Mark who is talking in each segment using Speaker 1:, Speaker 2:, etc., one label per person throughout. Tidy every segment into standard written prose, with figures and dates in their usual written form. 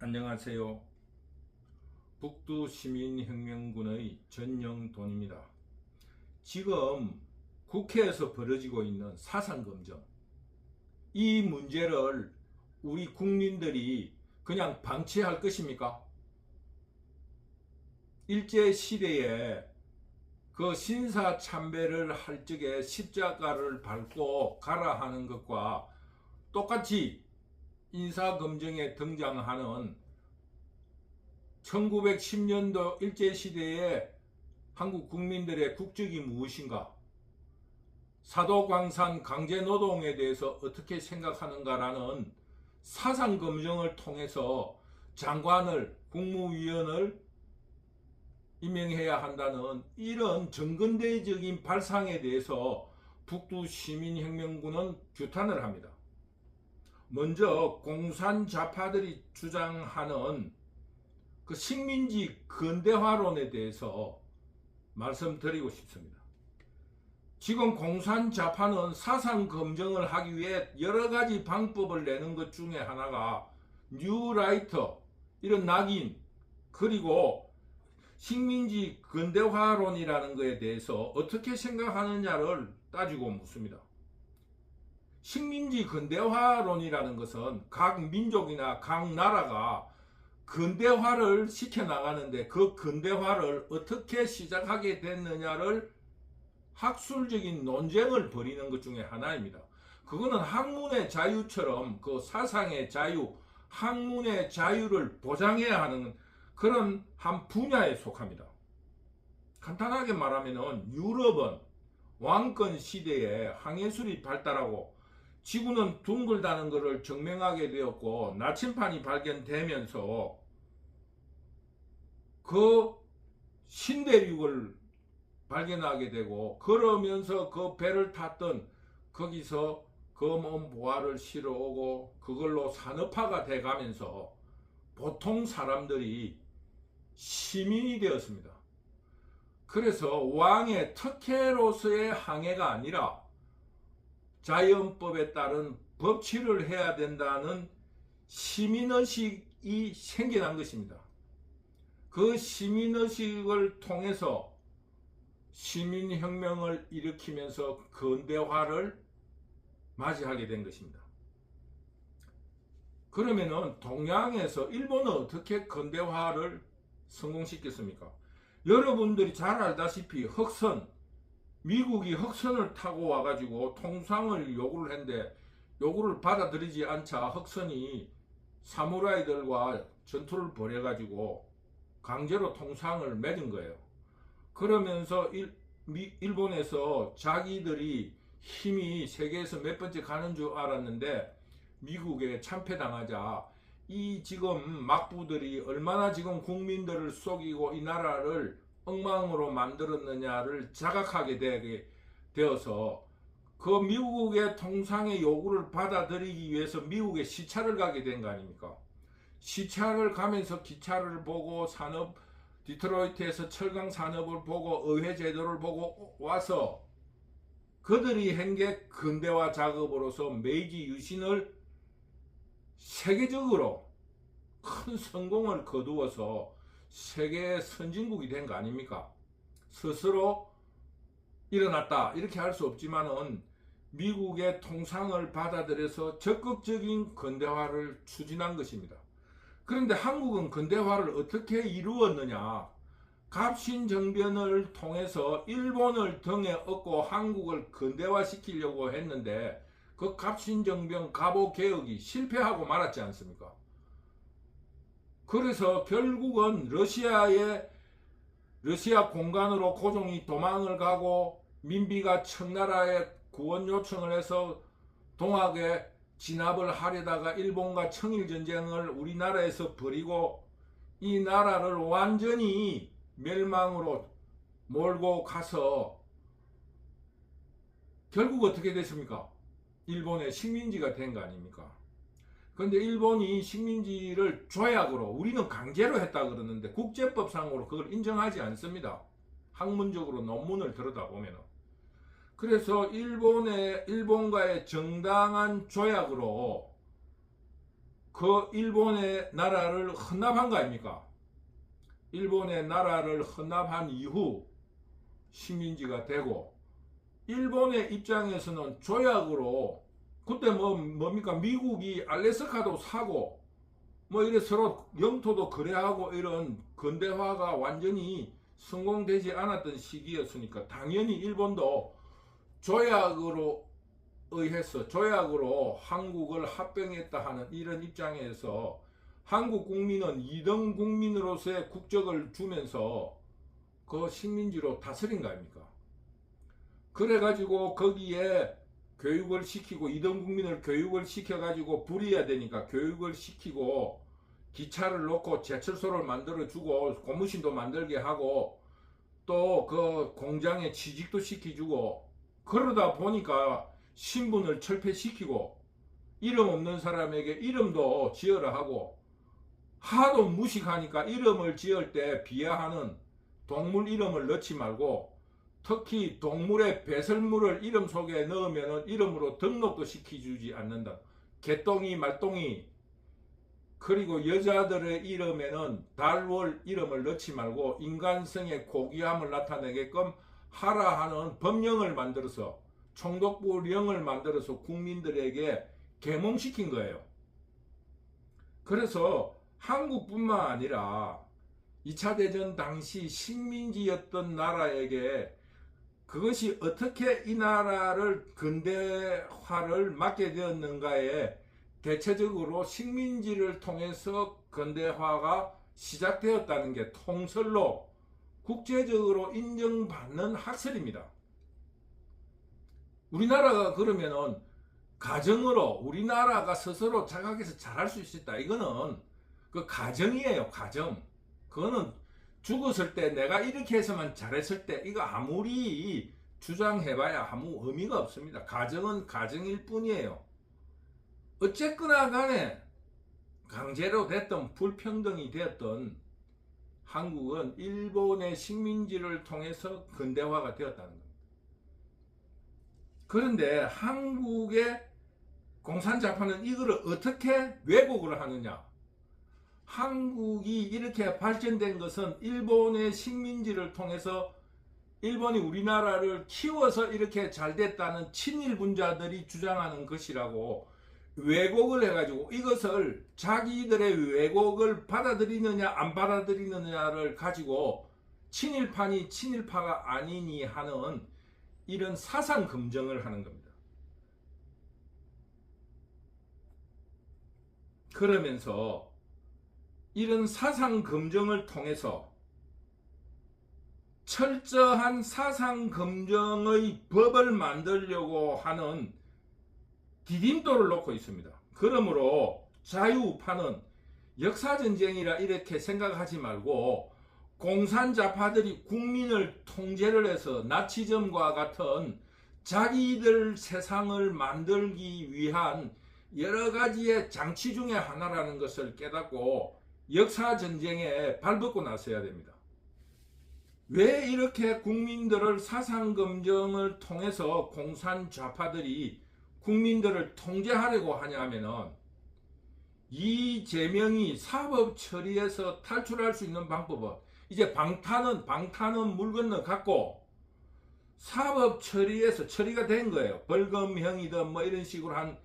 Speaker 1: 안녕하세요. 북두시민혁명군의 전영돈입니다. 지금 국회에서 벌어지고 있는 사상검증, 이 문제를 우리 국민들이 그냥 방치할 것입니까? 일제시대에 그 신사참배를 할 적에 십자가를 밟고 가라 하는 것과 똑같이 인사검증에 등장하는 1910년도 일제시대의 한국 국민들의 국적이 무엇인가? 사도광산 강제노동에 대해서 어떻게 생각하는가라는 사상검증을 통해서 장관을, 국무위원을 임명해야 한다는 이런 정근대적인 발상에 대해서 북두시민혁명군은 규탄을 합니다. 먼저 공산좌파들이 주장하는 그 식민지 근대화론에 대해서 말씀드리고 싶습니다. 지금 공산좌파는 사상 검증을 하기 위해 여러 가지 방법을 내는 것 중에 하나가 뉴라이터, 이런 낙인, 그리고 식민지 근대화론이라는 것에 대해서 어떻게 생각하느냐를 따지고 묻습니다. 식민지 근대화론이라는 것은 각 민족이나 각 나라가 근대화를 시켜나가는데 그 근대화를 어떻게 시작하게 됐느냐를 학술적인 논쟁을 벌이는 것 중에 하나입니다. 그거는 학문의 자유처럼 그 사상의 자유, 학문의 자유를 보장해야 하는 그런 한 분야에 속합니다. 간단하게 말하면 유럽은 왕권 시대에 항해술이 발달하고 지구는 둥글다는 것을 증명하게 되었고 나침판이 발견되면서 그 신대륙을 발견하게 되고 그러면서 그 배를 탔던 거기서 검은 보화를 실어오고 그걸로 산업화가 돼가면서 보통 사람들이 시민이 되었습니다. 그래서 왕의 특혜로서의 항해가 아니라 자연법에 따른 법치를 해야 된다는 시민의식이 생겨난 것입니다. 그 시민의식을 통해서 시민혁명을 일으키면서 근대화를 맞이하게 된 것입니다. 그러면은 동양에서 일본은 어떻게 근대화를 성공시켰습니까? 여러분들이 잘 알다시피 흑선, 미국이 흑선을 타고 와가지고 통상을 요구를 했는데 요구를 받아들이지 않자 흑선이 사무라이들과 전투를 벌여가지고 강제로 통상을 맺은 거예요. 그러면서 일본에서 자기들이 힘이 세계에서 몇 번째 가는 줄 알았는데 미국에 참패당하자 이 지금 막부들이 얼마나 지금 국민들을 속이고 이 나라를 엉망으로 만들었느냐를 자각하게 되게 되어서 그 미국의 통상의 요구를 받아들이기 위해서 미국에 시차를 가게 된 거 아닙니까? 시차를 가면서 기차를 보고 산업 디트로이트에서 철강 산업을 보고 의회 제도를 보고 와서 그들이 한 게 근대화 작업으로서 메이지 유신을 세계적으로 큰 성공을 거두어서 세계 선진국이 된 거 아닙니까? 스스로 일어났다 이렇게 할 수 없지만은 미국의 통상을 받아들여서 적극적인 근대화를 추진한 것입니다. 그런데 한국은 근대화를 어떻게 이루었느냐? 갑신정변을 통해서 일본을 등에 업고 한국을 근대화시키려고 했는데 그 갑신정변 갑오개혁이 실패하고 말았지 않습니까? 그래서 결국은 러시아 공간으로 고종이 도망을 가고 민비가 청나라에 구원 요청을 해서 동학에 진압을 하려다가 일본과 청일전쟁을 우리나라에서 벌이고 이 나라를 완전히 멸망으로 몰고 가서 결국 어떻게 됐습니까? 일본의 식민지가 된 거 아닙니까? 그런데 일본이 식민지를 조약으로 우리는 강제로 했다 그러는데 국제법상으로 그걸 인정하지 않습니다. 학문적으로 논문을 들여다보면. 그래서 일본과의 정당한 조약으로 그 일본의 나라를 헌납한 거 아닙니까? 일본의 나라를 헌납한 이후 식민지가 되고, 일본의 입장에서는 조약으로, 그때 뭡니까? 미국이 알래스카도 사고 이래 서로 영토도 거래하고 이런 근대화가 완전히 성공되지 않았던 시기였으니까 당연히 일본도 조약으로 의해서 조약으로 한국을 합병했다 하는 이런 입장에서 한국 국민은 2등 국민으로서의 국적을 주면서 그 식민지로 다스린 거 아닙니까? 그래가지고 거기에 교육을 시키고 2등 국민을 교육을 시켜가지고 부려야 되니까 교육을 시키고 기차를 놓고 제철소를 만들어주고 고무신도 만들게 하고 또 그 공장에 취직도 시켜주고 그러다 보니까 신분을 철폐시키고 이름 없는 사람에게 이름도 지어라 하고 하도 무식하니까 이름을 지을 때 비하하는 동물 이름을 넣지 말고 특히 동물의 배설물을 이름 속에 넣으면 이름으로 등록도 시켜주지 않는다. 개똥이 말똥이 그리고 여자들의 이름에는 달월 이름을 넣지 말고 인간성의 고귀함을 나타내게끔 하라 하는 법령을 만들어서 총독부령을 만들어서 국민들에게 계몽시킨 거예요. 그래서 한국뿐만 아니라 2차 대전 당시 식민지였던 나라에게 그것이 어떻게 이 나라를 근대화를 막게 되었는가에 대체적으로 식민지를 통해서 근대화가 시작되었다는 게 통설로 국제적으로 인정받는 학설입니다. 우리나라가 그러면은 가정으로 우리나라가 스스로 자각해서 잘할 수 있었다. 이거는 그 가정이에요. 가정. 그거는 죽었을 때 내가 이렇게 해서만 잘했을 때 이거 아무리 주장해봐야 아무 의미가 없습니다. 가정은 가정일 뿐이에요. 어쨌거나 간에 강제로 됐던 불평등이 되었던 한국은 일본의 식민지를 통해서 근대화가 되었다는 겁니다. 그런데 한국의 공산자파는 이거를 어떻게 왜곡을 하느냐? 한국이 이렇게 발전된 것은 일본의 식민지를 통해서 일본이 우리나라를 키워서 이렇게 잘 됐다는 친일분자들이 주장하는 것이라고 왜곡을 해가지고 이것을 자기들의 왜곡을 받아들이느냐 안 받아들이느냐를 가지고 친일파니 친일파가 아니니 하는 이런 사상 검증을 하는 겁니다. 그러면서 이런 사상 검증을 통해서 철저한 사상 검증의 법을 만들려고 하는 디딤돌을 놓고 있습니다. 그러므로 자유우파는 역사전쟁이라 이렇게 생각하지 말고 공산자파들이 국민을 통제를 해서 나치즘과 같은 자기들 세상을 만들기 위한 여러 가지의 장치 중에 하나라는 것을 깨닫고 역사전쟁에 발벗고 나서야 됩니다. 왜 이렇게 국민들을 사상검증을 통해서 공산좌파들이 국민들을 통제하려고 하냐면은 이재명이 사법 처리에서 탈출할 수 있는 방법은 이제 방탄은 물 건너 갖고 사법 처리에서 처리가 된 거예요. 벌금형이든 이런 식으로 한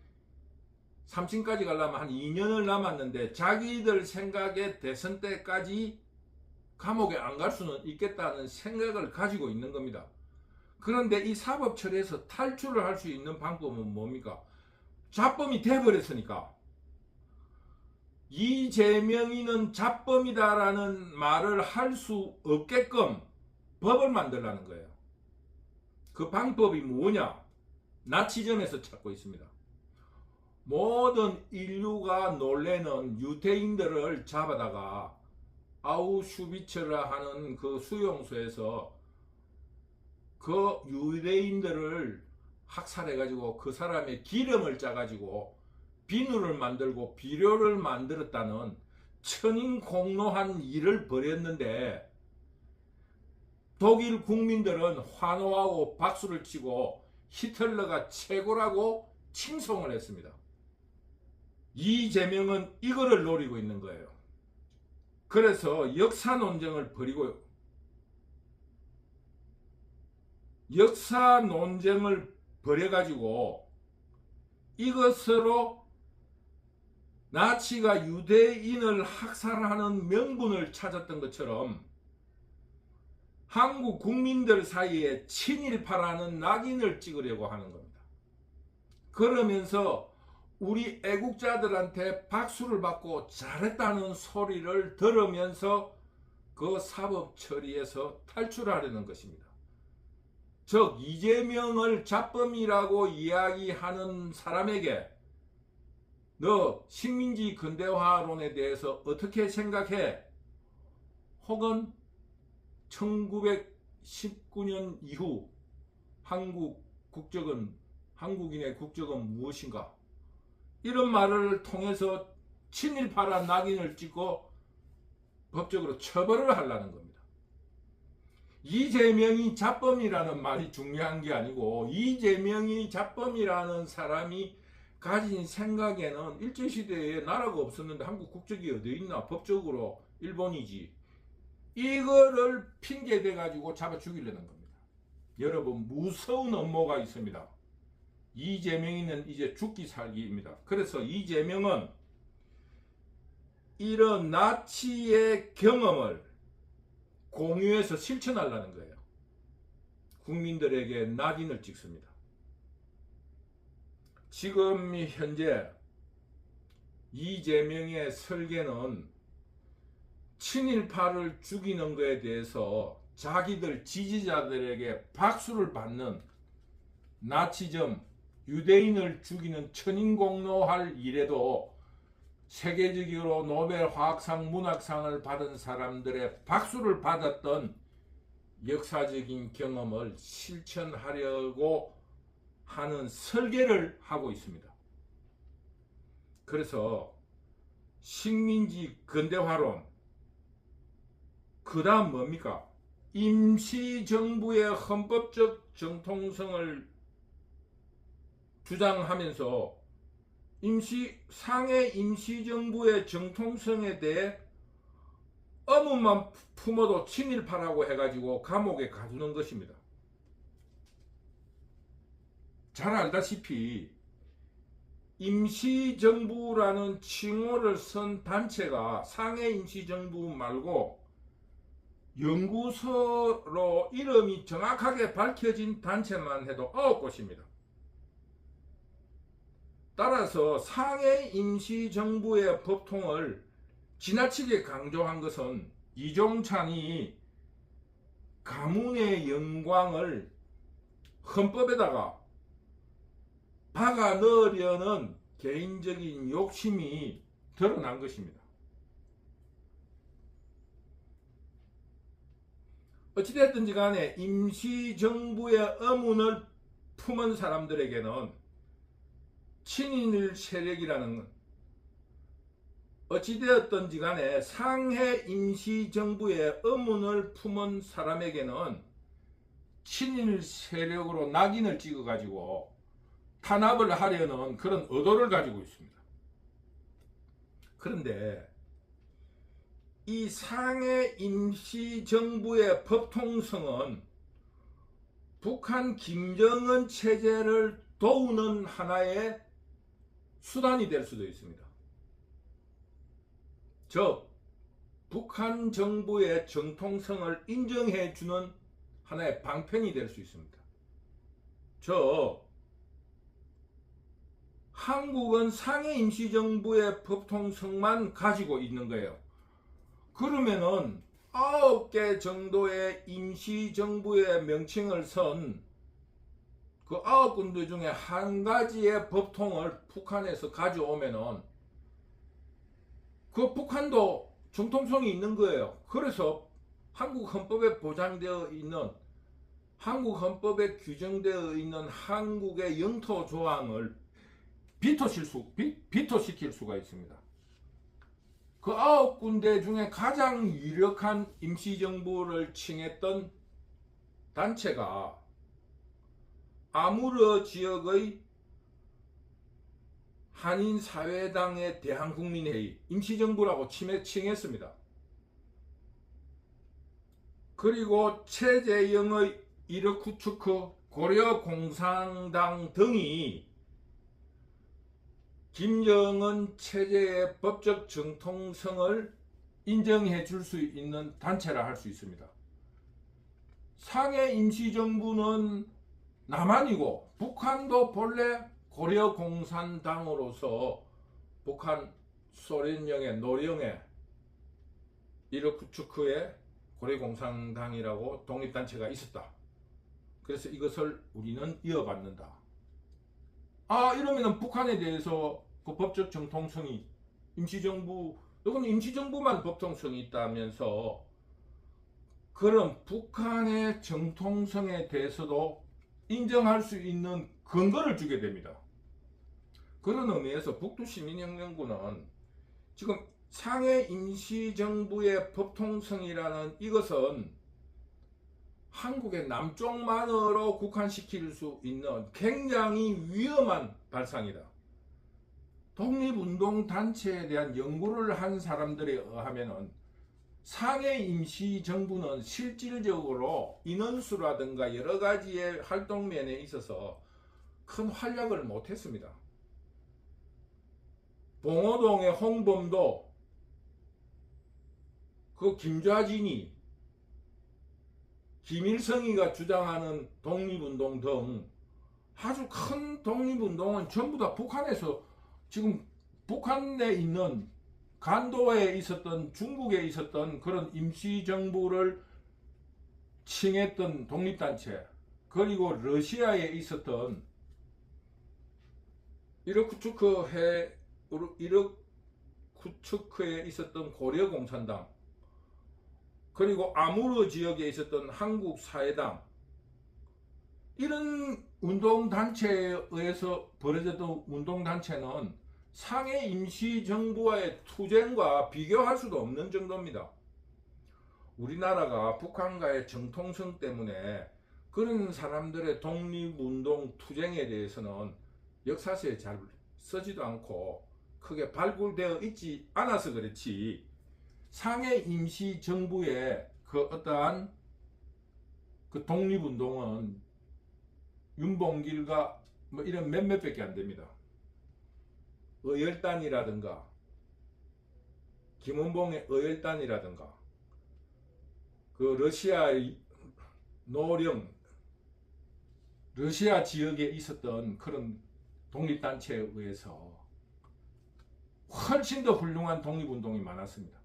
Speaker 1: 3층까지 가려면 한 2년을 남았는데 자기들 생각에 대선 때까지 감옥에 안 갈 수는 있겠다는 생각을 가지고 있는 겁니다. 그런데 이 사법 처리에서 탈출을 할 수 있는 방법은 뭡니까? 잡범이 돼버렸으니까 이재명이는 잡범이다라는 말을 할 수 없게끔 법을 만들라는 거예요. 그 방법이 뭐냐? 나치즘에서 찾고 있습니다. 모든 인류가 놀래는 유대인들을 잡아다가 아우슈비츠라 하는 그 수용소에서 그 유대인들을 학살해가지고 그 사람의 기름을 짜가지고 비누를 만들고 비료를 만들었다는 천인공노한 일을 벌였는데 독일 국민들은 환호하고 박수를 치고 히틀러가 최고라고 칭송을 했습니다. 이재명은 이거를 노리고 있는 거예요. 그래서 역사 논쟁을 벌이고 역사 논쟁을 벌여가지고 이것으로 나치가 유대인을 학살하는 명분을 찾았던 것처럼 한국 국민들 사이에 친일파라는 낙인을 찍으려고 하는 겁니다. 그러면서 우리 애국자들한테 박수를 받고 잘했다는 소리를 들으면서 그 사법 처리에서 탈출하려는 것입니다. 즉 이재명을 잡범이라고 이야기하는 사람에게 너 식민지 근대화론에 대해서 어떻게 생각해? 혹은 1919년 이후 한국인의 국적은 무엇인가? 이런 말을 통해서 친일파란 낙인을 찍고 법적으로 처벌을 하려는 겁니다. 이재명이 잡범이라는 말이 중요한 게 아니고 이재명이 잡범이라는 사람이 가진 생각에는 일제시대에 나라가 없었는데 한국 국적이 어디 있나? 법적으로 일본이지. 이거를 핑계대 가지고 잡아 죽이려는 겁니다. 여러분 무서운 음모가 있습니다. 이재명이는 이제 죽기 살기입니다. 그래서 이재명은 이런 나치의 경험을 공유해서 실천하려는 거예요. 국민들에게 낙인을 찍습니다. 지금 현재 이재명의 설계는 친일파를 죽이는 것에 대해서 자기들 지지자들에게 박수를 받는 나치즘, 유대인을 죽이는 천인공노할 일에도 세계적으로 노벨 화학상 문학상을 받은 사람들의 박수를 받았던 역사적인 경험을 실천하려고 하는 설계를 하고 있습니다. 그래서 식민지 근대화론, 그 다음 뭡니까? 임시정부의 헌법적 정통성을 주장하면서 상해 임시정부의 정통성에 대해 의문만 품어도 친일파라고 해가지고 감옥에 가두는 것입니다. 잘 알다시피 임시정부라는 칭호를 쓴 단체가 상해 임시정부 말고 연구소로 이름이 정확하게 밝혀진 단체만 해도 9곳입니다. 따라서 상해 임시정부의 법통을 지나치게 강조한 것은 이종찬이 가문의 영광을 헌법에다가 박아 넣으려는 개인적인 욕심이 드러난 것입니다. 어찌됐든지 간에 임시정부의 의문을 품은 사람들에게는 친일 세력이라는, 어찌되었든지 간에 상해 임시정부의 의문을 품은 사람에게는 친일 세력으로 낙인을 찍어가지고 탄압을 하려는 그런 의도를 가지고 있습니다. 그런데 이 상해 임시정부의 법통성은 북한 김정은 체제를 도우는 하나의 수단이 될 수도 있습니다. 즉 북한 정부의 정통성을 인정해주는 하나의 방편이 될 수 있습니다. 한국은 상해 임시정부의 법통성만 가지고 있는 거예요. 그러면은 9개 정도의 임시정부의 명칭을 선 그 9군데 중에 한 가지의 법통을 북한에서 가져오면은 그 북한도 정통성이 있는 거예요. 그래서 한국 헌법에 보장되어 있는, 한국 헌법에 규정되어 있는 한국의 영토 조항을 비토시킬 수가 있습니다. 그 9군데 중에 가장 유력한 임시정부를 칭했던 단체가 아무르 지역의 한인사회당의 대한국민회의, 임시정부라고 칭했습니다. 그리고 최재형의 이르쿠츠크 고려공산당 등이 김정은 체제의 법적 정통성을 인정해 줄 수 있는 단체라 할 수 있습니다. 상해 임시정부는 남한이고 북한도 본래 고려공산당으로서 북한 소련령의 노령의 이르쿠츠크의 고려공산당이라고 독립단체가 있었다. 그래서 이것을 우리는 이어받는다. 이러면은 북한에 대해서 그 법적 정통성이 임시정부, 이건 임시정부만 법통성이 있다면서 그런 북한의 정통성에 대해서도 인정할 수 있는 근거를 주게 됩니다. 그런 의미에서 북두시민혁명군은 지금 상해 임시정부의 법통성이라는 이것은 한국의 남쪽만으로 국한시킬 수 있는 굉장히 위험한 발상이다. 독립운동단체에 대한 연구를 한 사람들에 의하면 상해 임시정부는 실질적으로 인원수라든가 여러 가지의 활동면에 있어서 큰 활약을 못했습니다. 봉오동의 홍범도, 그 김좌진이, 김일성이가 주장하는 독립운동 등 아주 큰 독립운동은 전부 다 북한에서, 지금 북한에 있는 간도에 있었던, 중국에 있었던 그런 임시정부를 칭했던 독립단체, 그리고 러시아에 있었던 이르쿠츠크에 있었던 고려공산당, 그리고 아무르 지역에 있었던 한국사회당, 이런 운동단체에 의해서 벌어졌던 운동단체는 상해 임시정부와의 투쟁과 비교할 수도 없는 정도입니다. 우리나라가 북한과의 정통성 때문에 그런 사람들의 독립운동 투쟁에 대해서는 역사서에 잘 쓰지도 않고 크게 발굴되어 있지 않아서 그렇지, 상해 임시정부의 그 어떠한 그 독립운동은 윤봉길과 뭐 이런 몇몇밖에 안 됩니다. 의열단이라든가 김원봉의 의열단이라든가 그 러시아의 노령, 러시아 지역에 있었던 그런 독립단체에 의해서 훨씬 더 훌륭한 독립운동이 많았습니다.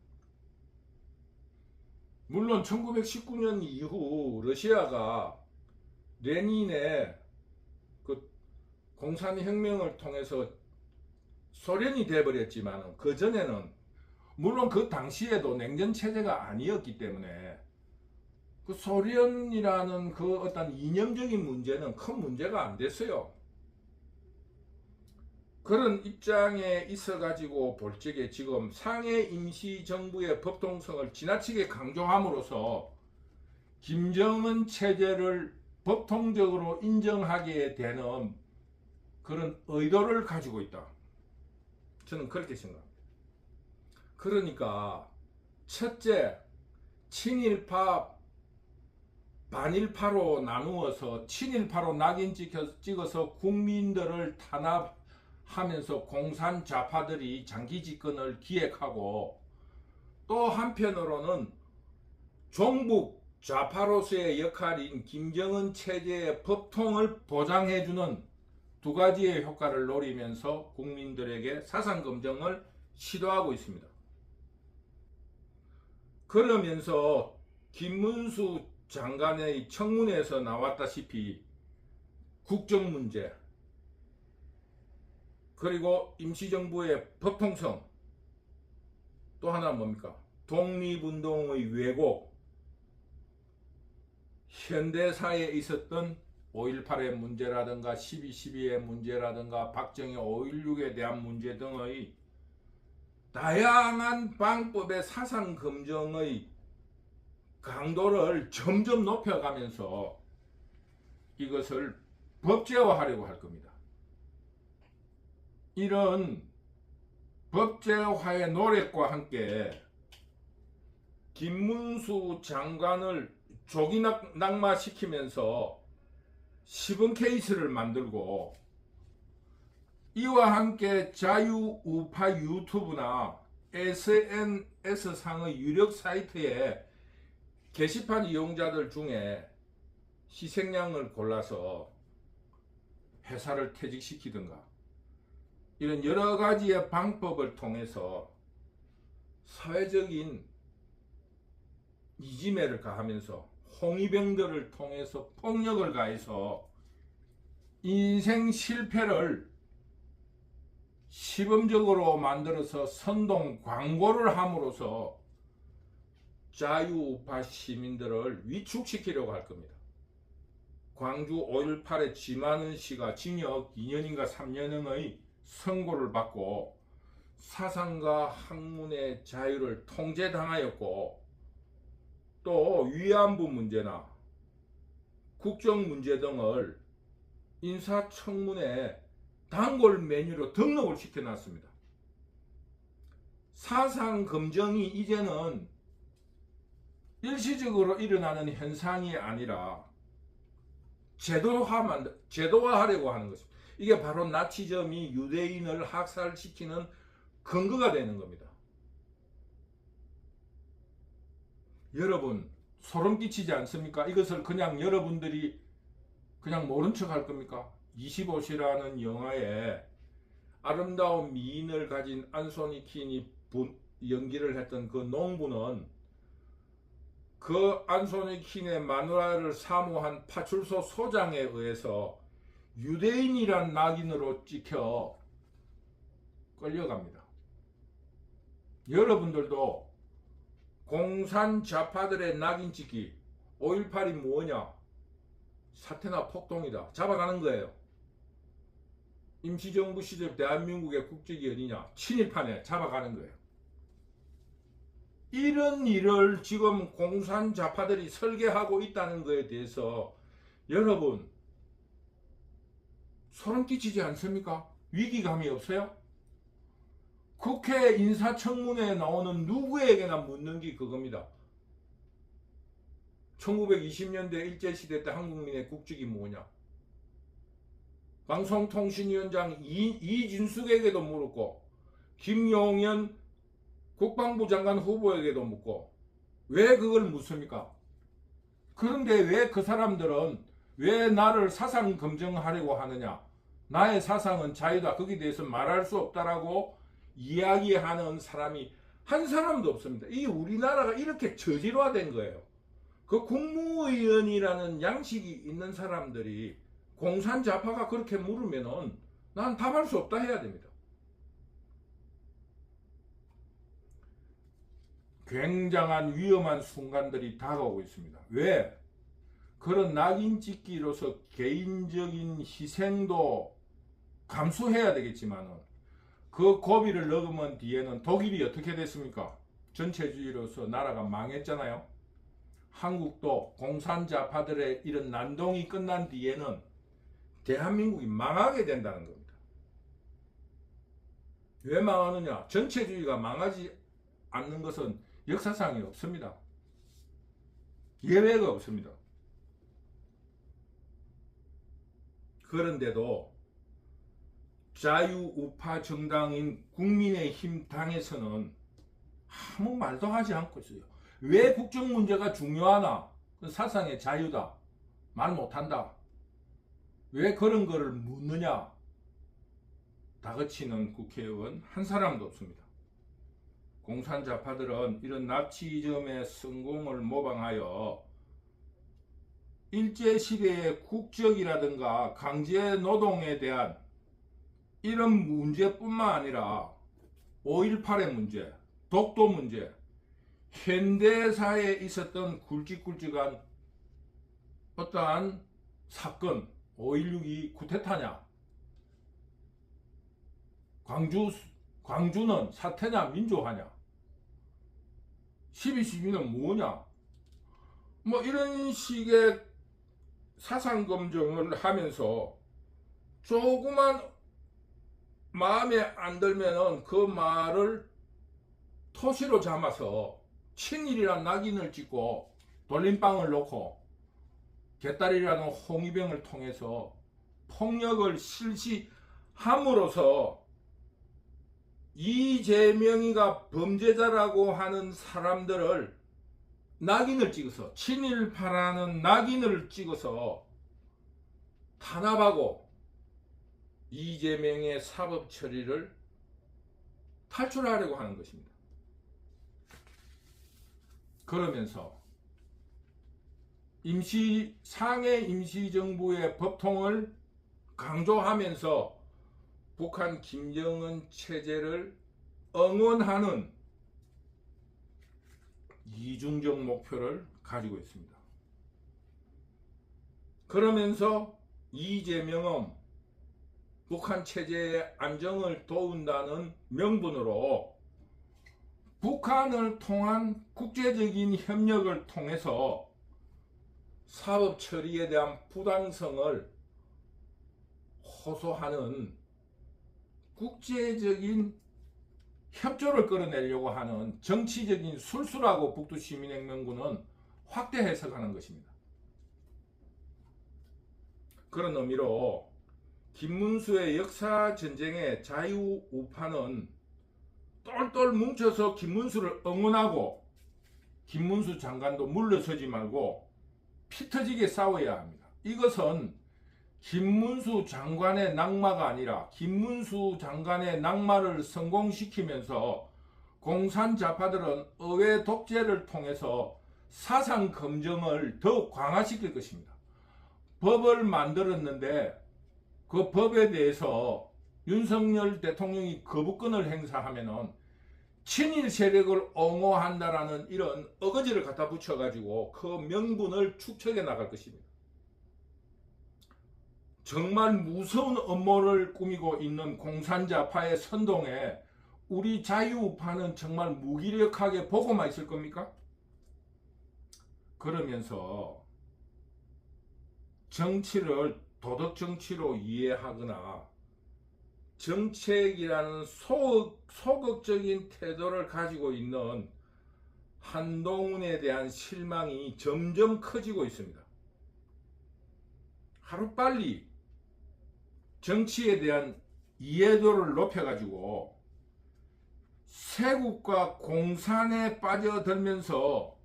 Speaker 1: 물론 1919년 이후 러시아가 레닌의 그 공산혁명을 통해서 소련이 되어버렸지만, 그 전에는 물론 그 당시에도 냉전체제가 아니었기 때문에 그 소련이라는 그 어떤 이념적인 문제는 큰 문제가 안 됐어요. 그런 입장에 있어 가지고 볼 적에 지금 상해 임시정부의 법통성을 지나치게 강조함으로써 김정은 체제를 법통적으로 인정하게 되는 그런 의도를 가지고 있다. 저는 그렇게 생각합니다. 그러니까 첫째, 친일파 반일파로 나누어서 친일파로 낙인 찍어서 국민들을 탄압하면서 공산 좌파들이 장기 집권을 기획하고, 또 한편으로는 종북 좌파로서의 역할인 김정은 체제의 법통을 보장해주는 두 가지의 효과를 노리면서 국민들에게 사상검증을 시도하고 있습니다. 그러면서 김문수 장관의 청문회에서 나왔다시피 국정문제, 그리고 임시정부의 법통성, 또 하나 뭡니까? 독립운동의 왜곡, 현대사에 있었던 5.18의 문제라든가 12.12의 문제라든가 박정희 5.16에 대한 문제 등의 다양한 방법의 사상 검증의 강도를 점점 높여가면서 이것을 법제화하려고 할 겁니다. 이런 법제화의 노력과 함께 김문수 장관을 조기 낙마시키면서 시범 케이스를 만들고, 이와 함께 자유우파 유튜브나 SNS상의 유력 사이트에 게시판 이용자들 중에 희생양을 골라서 회사를 퇴직시키든가, 이런 여러 가지의 방법을 통해서 사회적인 이지매를 가하면서 홍위병들을 통해서 폭력을 가해서 인생 실패를 시범적으로 만들어서 선동 광고를 함으로써 자유우파 시민들을 위축시키려고 할 겁니다. 광주 5.18의 지만은 씨가 징역 2년인가 3년의 선고를 받고 사상과 학문의 자유를 통제당하였고, 또 위안부 문제나 국정 문제 등을 인사청문회 단골 메뉴로 등록을 시켜놨습니다. 사상 검증이 이제는 일시적으로 일어나는 현상이 아니라 제도화하려고 하는 것입니다. 이게 바로 나치즘이 유대인을 학살시키는 근거가 되는 겁니다. 여러분, 소름 끼치지 않습니까? 이것을 그냥 여러분들이 그냥 모른 척 할 겁니까? 25시라는 영화에 아름다운 미인을 가진 안소니 킨이 연기를 했던 그 농부는 그 안소니 킨의 마누라를 사모한 파출소 소장에 의해서 유대인이란 낙인으로 찍혀 끌려갑니다. 여러분들도 공산 좌파들의 낙인 찍기, 5.18이 뭐냐? 사태나 폭동이다. 잡아가는 거예요. 임시정부 시절 대한민국의 국적이 어디냐? 친일파네. 잡아가는 거예요. 이런 일을 지금 공산 좌파들이 설계하고 있다는 것에 대해서 여러분 소름 끼치지 않습니까? 위기감이 없어요? 국회 인사청문회에 나오는 누구에게나 묻는 게 그겁니다. 1920년대 일제시대 때 한국민의 국적이 뭐냐? 방송통신위원장 이진숙에게도 물었고, 김용현 국방부 장관 후보에게도 묻고, 왜 그걸 묻습니까? 그런데 왜 그 사람들은 왜 나를 사상 검증하려고 하느냐? 나의 사상은 자유다. 거기에 대해서 말할 수 없다라고 이야기하는 사람이 한 사람도 없습니다. 이 우리나라가 이렇게 저질화된 거예요. 그 국무위원이라는 양식이 있는 사람들이 공산 좌파가 그렇게 물으면은 난 답할 수 없다 해야 됩니다. 굉장한 위험한 순간들이 다가오고 있습니다. 왜? 그런 낙인 찍기로서 개인적인 희생도 감수해야 되겠지만은 그 고비를 넘은 뒤에는 독일이 어떻게 됐습니까? 전체주의로서 나라가 망했잖아요. 한국도 공산좌파들의 이런 난동이 끝난 뒤에는 대한민국이 망하게 된다는 겁니다. 왜 망하느냐? 전체주의가 망하지 않는 것은 역사상에 없습니다. 예외가 없습니다. 그런데도 자유우파 정당인 국민의힘 당에서는 아무 말도 하지 않고 있어요. 왜 국정 문제가 중요하나? 그 사상의 자유다. 말 못한다. 왜 그런 거를 묻느냐? 다그치는 국회의원 한 사람도 없습니다. 공산좌파들은 이런 나치즘의 성공을 모방하여 일제시대의 국적이라든가 강제노동에 대한 이런 문제뿐만 아니라 5.18의 문제, 독도 문제, 현대사에 있었던 굵직굵직한 어떠한 사건, 5.16이 쿠데타냐, 광주는 사태냐 민주화냐, 12.12는 뭐냐, 뭐 이런 식의 사상 검증을 하면서 조그만 마음에 안 들면은 그 말을 토시로 잡아서 친일이란 낙인을 찍고 돌림방을 놓고 개딸이라는 홍위병을 통해서 폭력을 실시함으로써 이재명이가 범죄자라고 하는 사람들을 낙인을 찍어서 친일파라는 낙인을 찍어서 탄압하고 이재명의 사법 처리를 탈출하려고 하는 것입니다. 그러면서 상해 임시정부의 법통을 강조하면서 북한 김정은 체제를 응원하는 이중적 목표를 가지고 있습니다. 그러면서 이재명은 북한 체제의 안정을 도운다는 명분으로 북한을 통한 국제적인 협력을 통해서 사법 처리에 대한 부당성을 호소하는 국제적인 협조를 끌어내려고 하는 정치적인 술수라고 북두시민혁명군은 확대 해석하는 것입니다. 그런 의미로 김문수의 역사전쟁의 자유우파는 똘똘 뭉쳐서 김문수를 응원하고 김문수 장관도 물러서지 말고 피 터지게 싸워야 합니다. 이것은 김문수 장관의 낙마가 아니라 김문수 장관의 낙마를 성공시키면서 공산자파들은 의회 독재를 통해서 사상 검증을 더욱 강화시킬 것입니다. 법을 만들었는데 그 법에 대해서 윤석열 대통령이 거부권을 행사하면은 친일 세력을 옹호한다라는 이런 어거지를 갖다 붙여가지고 그 명분을 축적해 나갈 것입니다. 정말 무서운 음모를 꾸미고 있는 공산자파의 선동에 우리 자유우파는 정말 무기력하게 보고만 있을 겁니까? 그러면서 정치를 도덕정치로 이해하거나 정책이라는 소극적인 태도를 가지고 있는 한동훈에 대한 실망이 점점 커지고 있습니다. 하루빨리 정치에 대한 이해도를 높여가지고 세국과 공산에 빠져들면서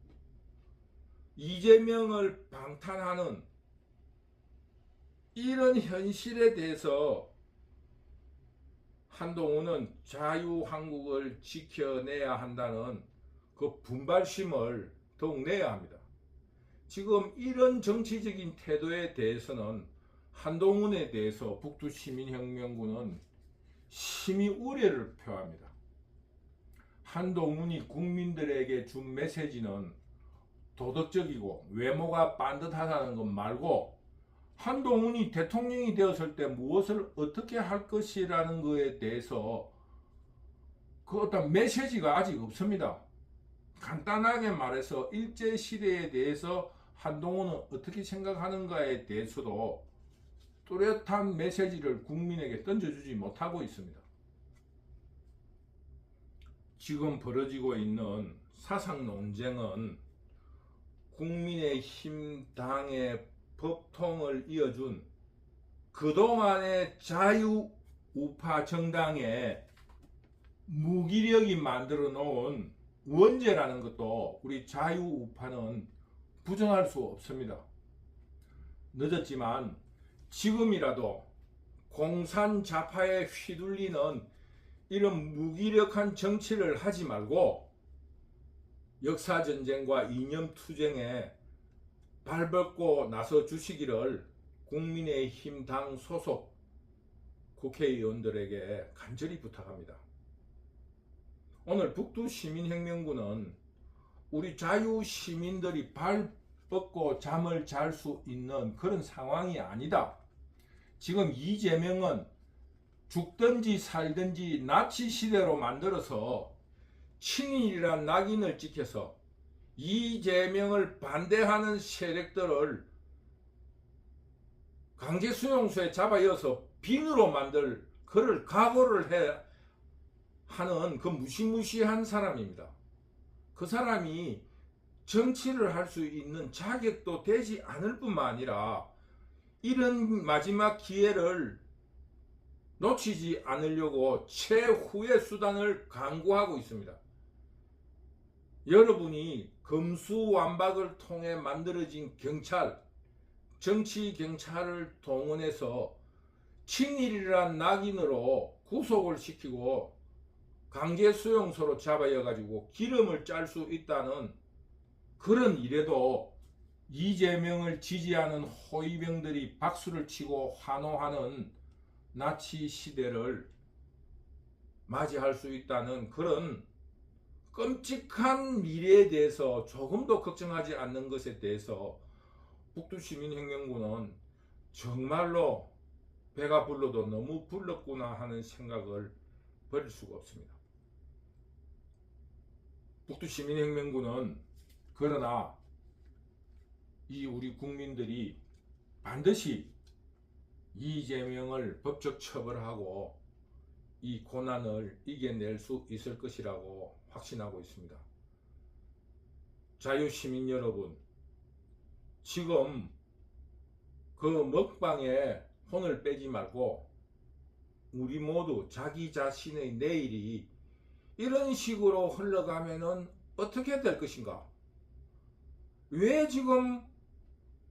Speaker 1: 이재명을 방탄하는 이런 현실에 대해서 한동훈은 자유한국을 지켜내야 한다는 그 분발심을 더욱 내야 합니다. 지금 이런 정치적인 태도에 대해서는 한동훈에 대해서 북두시민혁명군은 심히 우려를 표합니다. 한동훈이 국민들에게 준 메시지는 도덕적이고 외모가 반듯하다는 것 말고 한동훈이 대통령이 되었을 때 무엇을 어떻게 할 것이라는 것에 대해서 그 어떤 메시지가 아직 없습니다. 간단하게 말해서 일제시대에 대해서 한동훈은 어떻게 생각하는가에 대해서도 뚜렷한 메시지를 국민에게 던져주지 못하고 있습니다. 지금 벌어지고 있는 사상 논쟁은 국민의힘 당의 법통을 이어준 그동안의 자유우파 정당의 무기력이 만들어 놓은 원죄라는 것도 우리 자유우파는 부정할 수 없습니다. 늦었지만 지금이라도 공산자파에 휘둘리는 이런 무기력한 정치를 하지 말고 역사전쟁과 이념투쟁에 발벗고 나서 주시기를 국민의힘 당 소속 국회의원들에게 간절히 부탁합니다. 오늘 북두시민혁명군은 우리 자유시민들이 발벗고 잠을 잘 수 있는 그런 상황이 아니다. 지금 이재명은 죽든지 살든지 나치 시대로 만들어서 친일이란 낙인을 찍혀서 이재명을 반대하는 세력들을 강제수용소에 잡아여서 빈으로 만들 그를 각오를 하는 그 무시무시한 사람입니다. 그 사람이 정치를 할 수 있는 자격도 되지 않을 뿐만 아니라 이런 마지막 기회를 놓치지 않으려고 최후의 수단을 강구하고 있습니다. 여러분이 검수완박을 통해 만들어진 경찰, 정치 경찰을 동원해서 친일이란 낙인으로 구속을 시키고 강제 수용소로 잡아여가지고 기름을 짤 수 있다는 그런 일에도 이재명을 지지하는 호위병들이 박수를 치고 환호하는 나치 시대를 맞이할 수 있다는 그런 끔찍한 미래에 대해서 조금도 걱정하지 않는 것에 대해서 북두시민혁명군은 정말로 배가 불러도 너무 불렀구나 하는 생각을 버릴 수가 없습니다. 북두시민혁명군은 그러나 이 우리 국민들이 반드시 이재명을 법적 처벌하고 이 고난을 이겨낼 수 있을 것이라고 확신하고 있습니다. 자유시민 여러분, 지금 그 먹방에 손을 빼지 말고 우리 모두 자기 자신의 내일이 이런 식으로 흘러가면은 어떻게 될 것인가? 왜 지금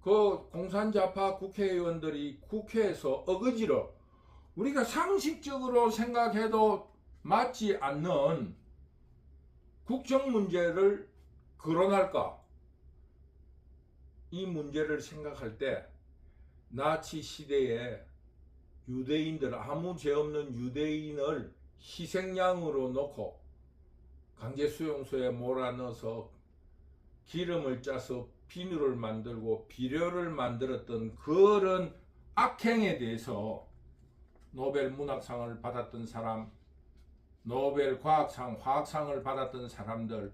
Speaker 1: 그 공산좌파 국회의원들이 국회에서 어거지로 우리가 상식적으로 생각해도 맞지 않는 국정 문제를 거론할까? 이 문제를 생각할 때 나치 시대에 유대인들, 아무 죄 없는 유대인을 희생양으로 놓고 강제 수용소에 몰아넣어서 기름을 짜서 비누를 만들고 비료를 만들었던 그런 악행에 대해서 노벨 문학상을 받았던 사람, 노벨 과학상, 화학상을 받았던 사람들,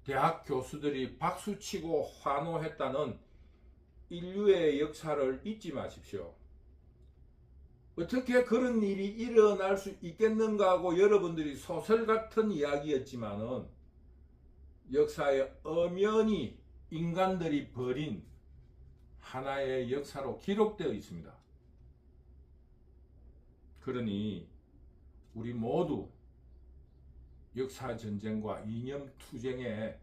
Speaker 1: 대학 교수들이 박수치고 환호했다는 인류의 역사를 잊지 마십시오. 어떻게 그런 일이 일어날 수 있겠는가 하고 여러분들이 소설 같은 이야기였지만은 역사에 엄연히 인간들이 벌인 하나의 역사로 기록되어 있습니다. 그러니 우리 모두 역사 전쟁과 이념 투쟁에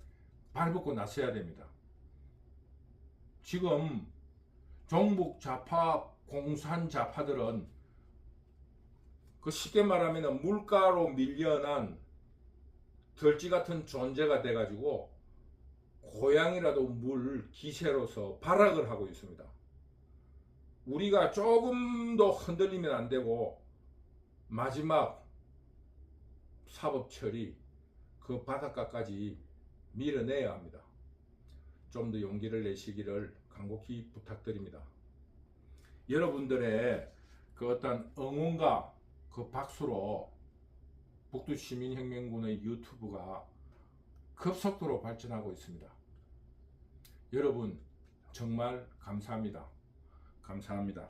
Speaker 1: 발벗고 나서야 됩니다. 지금 종북 좌파, 공산 좌파들은 그 쉽게 말하면 물가로 밀려난 덜지 같은 존재가 돼가지고 고양이라도 물 기세로서 발악을 하고 있습니다. 우리가 조금도 흔들리면 안 되고 마지막 사법 처리 그 바닷가까지 밀어내야 합니다. 좀 더 용기를 내시기를 간곡히 부탁드립니다. 여러분들의 그 어떤 응원과 그 박수로 북두시민혁명군의 유튜브가 급속도로 발전하고 있습니다. 여러분 정말 감사합니다. 감사합니다.